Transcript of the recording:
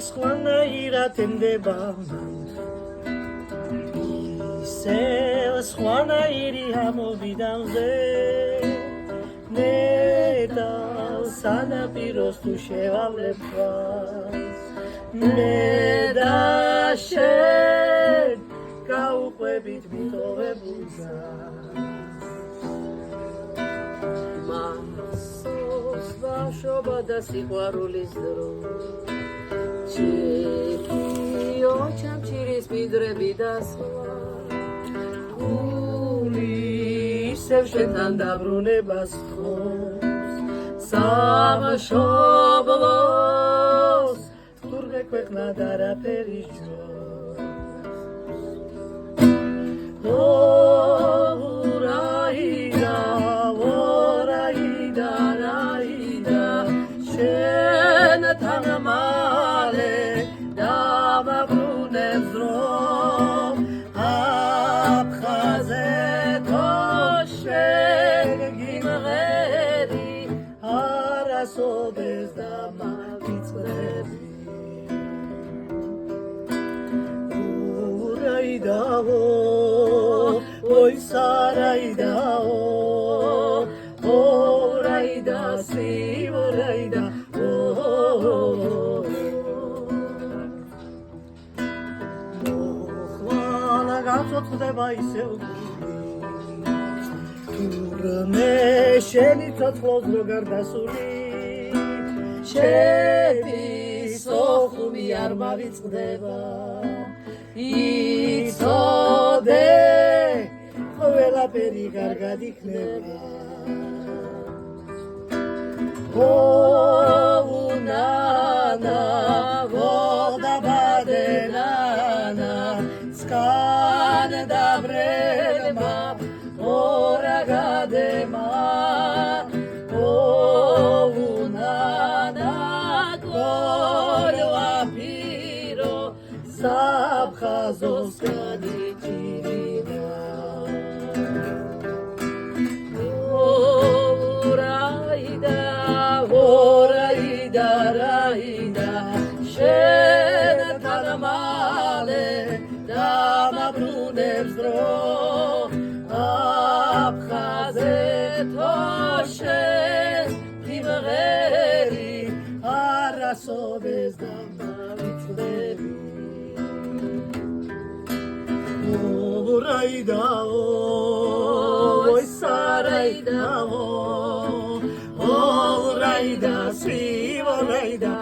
სხვანაირად ენდება ისევ სხვანაირი ამოვიდანზე ნეტავ სანაპიროს თუ შევავლებ ქვას მე და შენ გაუყვებით მიტოვებულ გზას ბავშვობა და სიყვარულის დრო ჩექიო ჩამჩირის მიდრები და სხვა გული ისევ შენთან დაბრუნებას თხოვს სამშობლოს თურმე ქვეყნად არაფერი მალე დავაბრუნებ ძრომ აფხაზე თო შენ გიმღერი არასოდეს და მავიწყდები ურაიდაო ой სარაიდაო ურაიდა სიურაიდა ხდება ისევ თურმე შენი ცოცხლოს რო გარდასული შედის ოხუმი არ მავიწყდება იცოდე ყველაფერი კარგად იქნება ნანა ვოდაბადენანა სკან დაბრემა ორაგადემა ოუნანა გოლვაფირო საფხაზოს გადიჭირინა ორაიდა რაიდა შენთან მალე დამაბრუნებს დრო აფხაზე თო შენ გიმღერი არასოდეს და მავიწყდები ურაიდაო ой სარაიდაო ურაიდა სიურაიდა